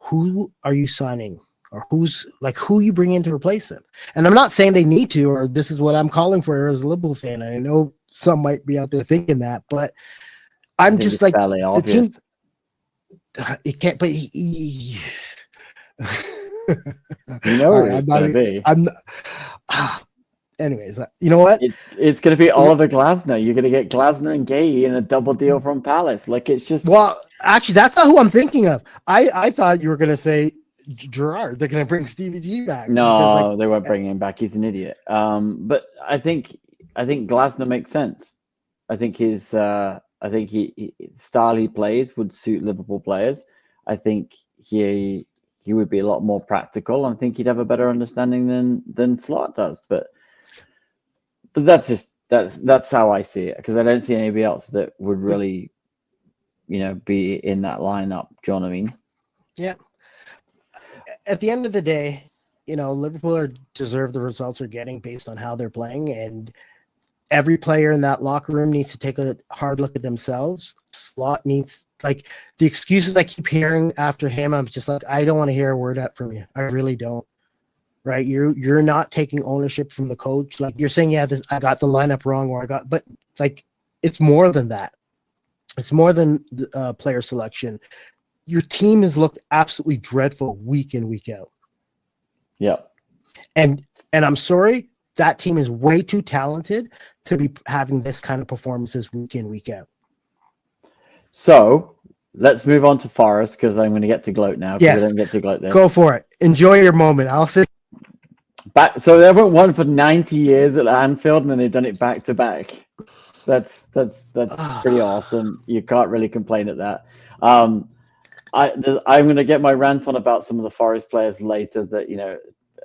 Who are you signing, or who you bring in to replace him? And I'm not saying they need to, or this is what I'm calling for as a Liverpool fan. I know some might be out there thinking that, but I I'm think just it's like fairly the team. obvious. It can't. But You know all who right, it's going to be. I'm not, anyways, you know what? It's going to be Oliver Glasner. You're going to get Glasner and Gay in a double deal from Palace. Like, it's just. Well, actually, that's not who I'm thinking of. I thought you were gonna say Gerard. They're gonna bring Stevie G back because, like, No, they won't bring him back. He's an idiot. But I think Glasner makes sense. I think I think he style he plays would suit Liverpool players. I think he would be a lot more practical. I think he'd have a better understanding than Slot does. But that's just that's how I see it, because I don't see anybody else that would really be in that lineup. Do you know what I mean? yeah. At the end of the day, Liverpool deserve the results they're getting based on how they're playing, and every player in that locker room needs to take a hard look at themselves. Slot needs, like, the excuses I keep hearing after him. I'm just like, I don't want to hear a word up from you. I really don't. Right? You're not taking ownership from the coach. Like, you're saying, yeah, I got the lineup wrong, but like, it's more than that. It's more than the player selection. Your team has looked absolutely dreadful week in, week out. Yeah. And I'm sorry, that team is way too talented to be having this kind of performances week in, week out. So let's move on to Forest, because I'm going to get to gloat now, because I Yes, don't get to gloat there. go for it. Enjoy your moment. I'll sit. So they haven't won for 90 years at Anfield, and then they've done it back to back. That's pretty awesome. You can't really complain at that. I'm going to get my rant on about some of the Forest players later that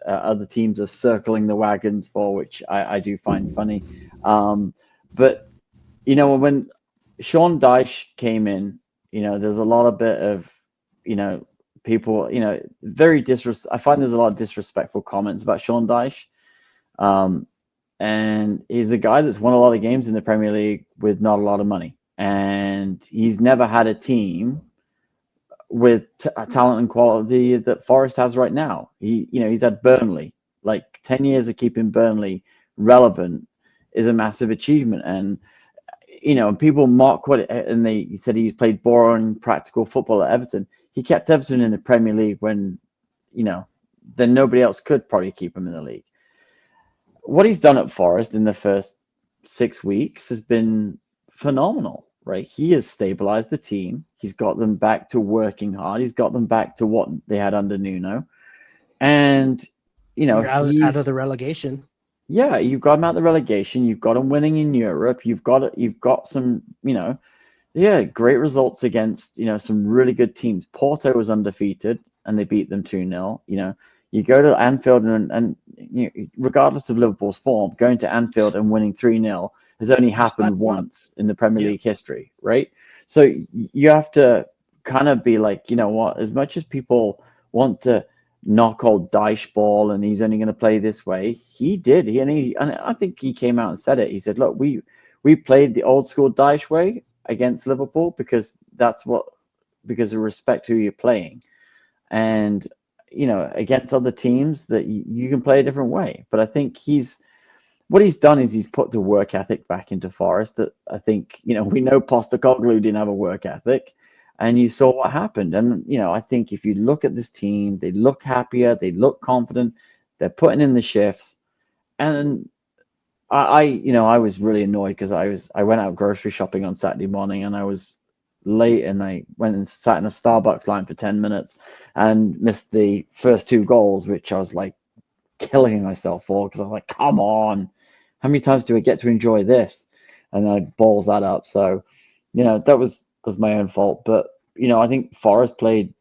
other teams are circling the wagons for, which I do find funny. But when Sean Dyche came in, there's a lot of bit of people, I find there's a lot of disrespectful comments about Sean Dyche. And he's a guy that's won a lot of games in the Premier League with not a lot of money. And he's never had a team with talent and quality that Forest has right now. He's had Burnley. Like 10 years of keeping Burnley relevant is a massive achievement. And people mock and he said he's played boring, practical football at Everton. He kept Everton in the Premier League when, then nobody else could probably keep him in the league. What he's done at Forest in the first 6 weeks has been phenomenal, right? He has stabilized the team. He's got them back to working hard. He's got them back to what they had under Nuno. And, You're out of he's the relegation. yeah, you've got him out of the relegation. You've got him winning in Europe. You've got some, great results against, some really good teams. Porto was undefeated and they beat them 2-0. You go to Anfield and regardless of Liverpool's form, going to Anfield and winning 3-0 has only happened once in the Premier League history, right? So you have to kind of be like, you know what, as much as people want to knock old Dyche ball and he's only going to play this way, he did. And I think he came out and said it. He said, look, we played the old school Dyche way against Liverpool because of respect who you're playing. And against other teams that you can play a different way. But I think what he's done is he's put the work ethic back into Forest. That I think, we know Postecoglou didn't have a work ethic, and you saw what happened. And, I think if you look at this team, they look happier, they look confident, they're putting in the shifts. And I was really annoyed because I went out grocery shopping on Saturday morning and I was late and I went and sat in a Starbucks line for 10 minutes and missed the first 2 goals, which I was like killing myself for because I was like, come on, how many times do I get to enjoy this? And I balls that up. So, that was my own fault. But, I think Forest played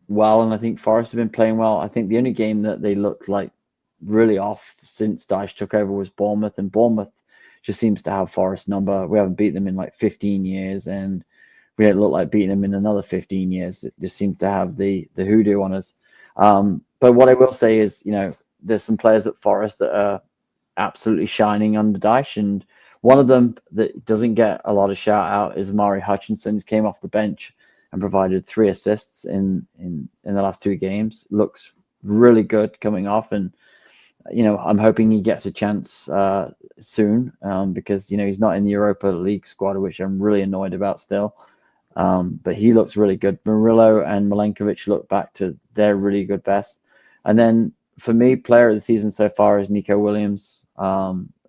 well and I think Forest have been playing well. I think the only game that they looked like really off since Dyche took over was Bournemouth, and Bournemouth just seems to have Forest number. We haven't beat them in like 15 years and we don't look like beating them in another 15 years. It just seems to have the hoodoo on us. But what I will say is, there's some players at Forest that are absolutely shining under Dyche, and one of them that doesn't get a lot of shout out is Amari Hutchinson. He came off the bench and provided 3 assists in the last 2 games. Looks really good coming off, and I'm hoping he gets a chance soon because he's not in the Europa League squad, which I'm really annoyed about still. But he looks really good. Murillo and Milenkovic look back to their really good best. And then for me, player of the season so far is Nico Williams.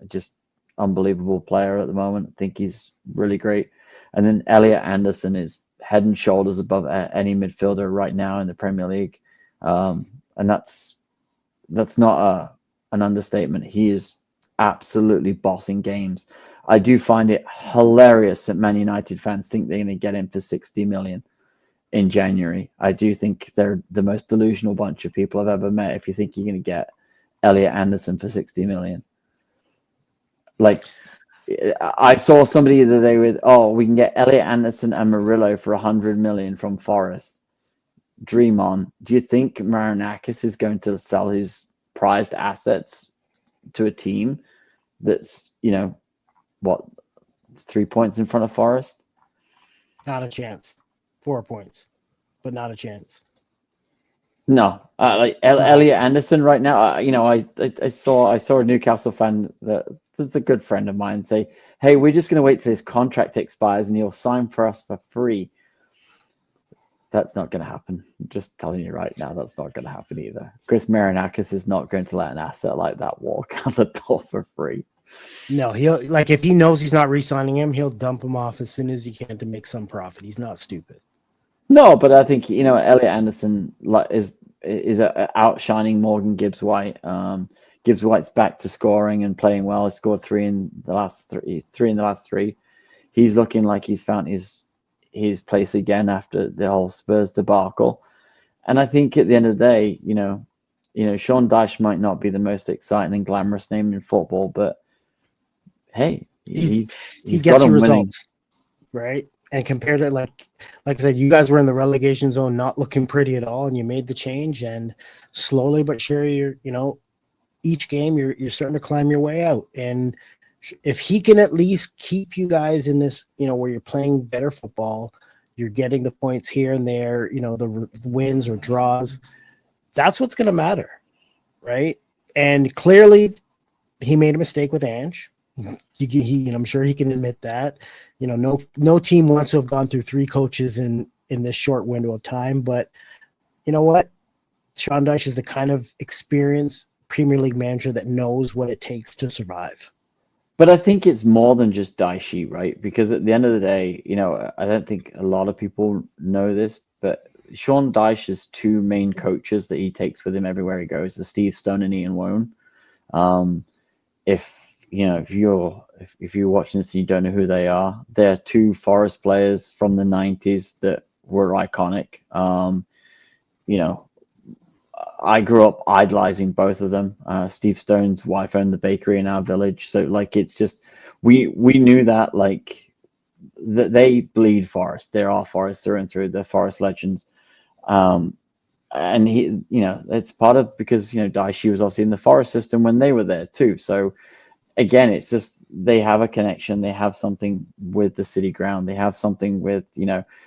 Just unbelievable player at the moment. I think he's really great. And then Elliot Anderson is head and shoulders above any midfielder right now in the Premier League. And that's not an understatement. He is absolutely bossing games. I do find it hilarious that Man United fans think they're going to get him for 60 million in January. I do think they're the most delusional bunch of people I've ever met if you think you're going to get Elliot Anderson for 60 million. Like, I saw somebody the other day with, we can get Elliot Anderson and Murillo for 100 million from Forest. Dream on. Do you think Marinakis is going to sell his prized assets to a team that's, 3 points in front of Forest? Not a chance. 4 points, but not a chance. No, Elliot Anderson right now. I saw a Newcastle fan that's a good friend of mine say, "Hey, we're just going to wait till his contract expires and he'll sign for us for free." That's not going to happen. I'm just telling you right now, that's not going to happen either. Chris Marinakis is not going to let an asset like that walk out the door for free. No, he'll if he knows he's not re-signing him, he'll dump him off as soon as he can to make some profit. He's not stupid. No, but I think Elliot Anderson is outshining Morgan Gibbs White. Gibbs White's back to scoring and playing well. He scored 3 in the last 3. He's looking like he's found his place again after the whole Spurs debacle. And I think at the end of the day, Sean Dyche might not be the most exciting and glamorous name in football, but hey, he gets the results, right? And compared to like I said, you guys were in the relegation zone, not looking pretty at all, and you made the change, and slowly but surely, each game you're starting to climb your way out. And if he can at least keep you guys in this, where you're playing better football, you're getting the points here and there, the wins or draws, that's what's going to matter, right? And clearly, he made a mistake with Ange. I'm sure he can admit that. No team wants to have gone through 3 coaches in this short window of time. But you know what? Sean Dyche is the kind of experienced Premier League manager that knows what it takes to survive. But I think it's more than just Daishi, right? Because at the end of the day, I don't think a lot of people know this, but Sean Dyche's 2 main coaches that he takes with him everywhere he goes are Steve Stone and Ian Woan. If you're watching this and you don't know who they are, they're 2 Forest players from the 90s that were iconic. I grew up idolizing both of them. Steve Stone's wife owned the bakery in our village, so it's just we knew that that they bleed Forest. They are Forest through and through. They're Forest legends. And he, it's part of because Daishi was obviously in the Forest system when they were there too. So again, it's just they have a connection. They have something with the city ground. They have something with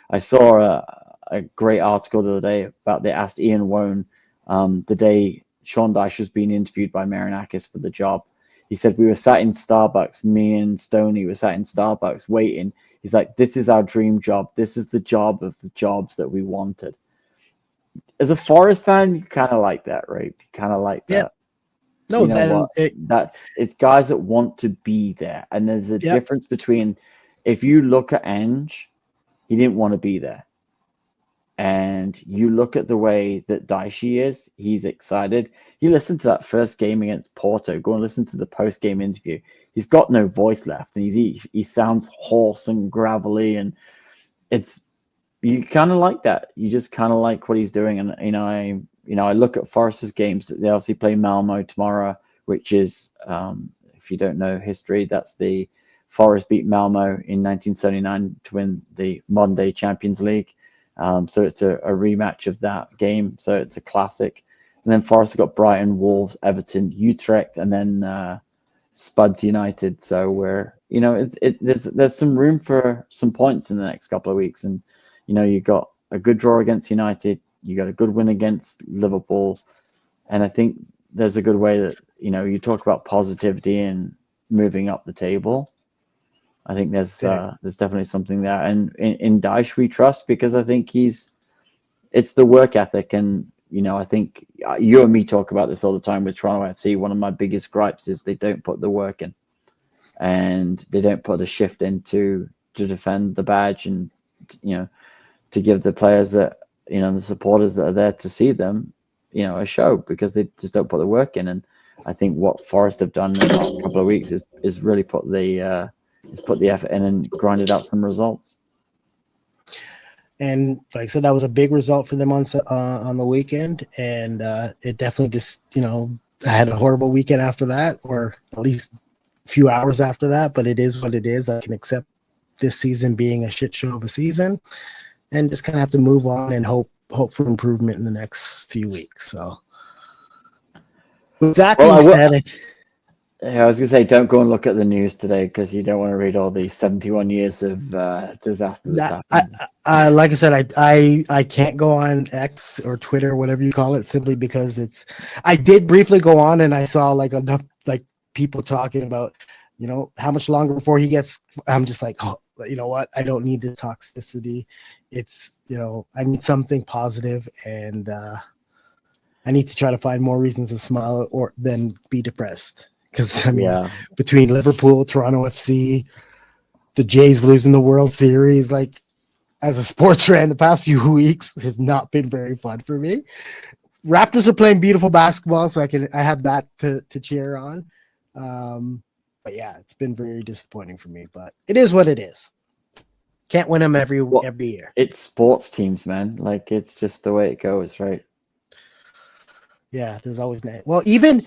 I saw a great article the other day about they asked Ian Woan the day Sean Dyche was being interviewed by Marinakis for the job. He said, we were sat in Starbucks, me and Stoney were sat in Starbucks waiting. He's like, this is our dream job. This is the job of the jobs that we wanted. As a Forest fan, you kind of like that, right? You kind of like that. Yeah. No, it's guys that want to be there. And there's a difference between if you look at Ange, he didn't want to be there. And you look at the way that Daishi is, he's excited. You listen to that first game against Porto, go and listen to the post-game interview. He's got no voice left, and he sounds hoarse and gravelly, and you kind of like that. You just kind of like what he's doing. And I look at Forest's games. They obviously play Malmo tomorrow, which is, if you don't know history, that's the Forest beat Malmo in 1979 to win the modern day Champions League. So it's a rematch of that game. So it's a classic. And then Forest have got Brighton, Wolves, Everton, Utrecht, and then Spuds United. So there's some room for some points in the next couple of weeks. And you got a good draw against United. You got a good win against Liverpool. And I think there's a good way that you talk about positivity and moving up the table. I think there's definitely something there, and in Dyche we trust because I think it's the work ethic, and I think you and me talk about this all the time with Toronto FC. One of my biggest gripes is they don't put the work in, and they don't put the shift in to defend the badge, and to give the players that the supporters that are there to see them a show, because they just don't put the work in. And I think what Forest have done in the last couple of weeks is really put the effort in and grinded out some results. And like I said, that was a big result for them on the weekend. And it definitely just, I had a horrible weekend after that, or at least a few hours after that. But it is what it is. I can accept this season being a shit show of a season, and just kind of have to move on and hope for improvement in the next few weeks. So with that being said, I was going to say, don't go and look at the news today because you don't want to read all the 71 years of disaster that's happened. Like I said, I can't go on X or Twitter, whatever you call it, simply because I did briefly go on and I saw enough people talking about, how much longer before he gets. I'm just like, oh, you know what? I don't need the toxicity. It's, I need something positive, and I need to try to find more reasons to smile or than be depressed. Because between Liverpool, Toronto FC, the Jays losing the World Series, as a sports fan, the past few weeks has not been very fun for me. Raptors are playing beautiful basketball, so I have that to cheer on. But yeah, it's been very disappointing for me. But it is what it is. Can't win them every year. It's sports teams, man. It's just the way it goes, right? Yeah, there's always that. Well, even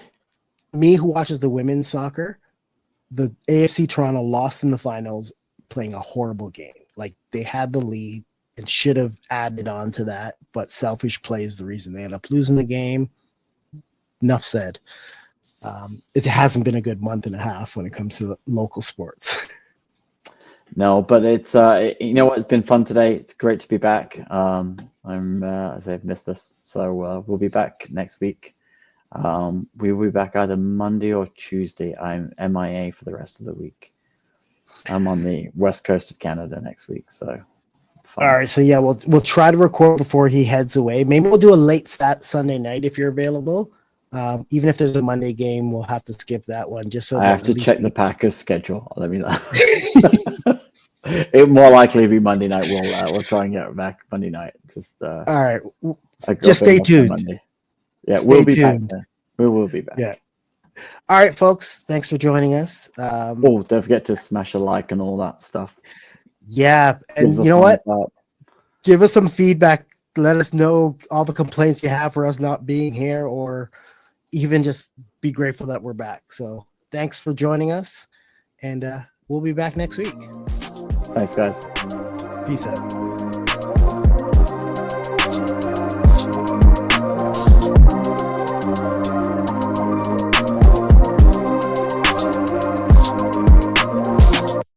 me who watches the women's soccer, the AFC Toronto lost in the finals playing a horrible game. Like they had the lead and should have added on to that, but selfish play is the reason they end up losing the game. Enough said. It hasn't been a good month and a half when it comes to local sports. No, but it's you know what? It's been fun today. It's great to be back. As I've missed this, so we'll be back next week. We will be back either Monday or Tuesday. I'm MIA for the rest of the week. I'm on the west coast of Canada next week, so fun. All right, so yeah, we'll try to record before he heads away. Maybe we'll do a late Sunday night if you're available. Even if there's a Monday game, we'll have to skip that one just so. I have to check the Packers schedule. Let me know. It more likely be Monday night. We'll try and get back Monday night. Just all right. Just stay tuned. Yeah, stay we'll be tuned. back. We will be back. Yeah. All right, folks. Thanks for joining us. Don't forget to smash a like and all that stuff. Yeah, and you know what? Give us some feedback. Let us know all the complaints you have for us not being here, or even just be grateful that we're back. So thanks for joining us, and we'll be back next week. Thanks, guys. Peace out.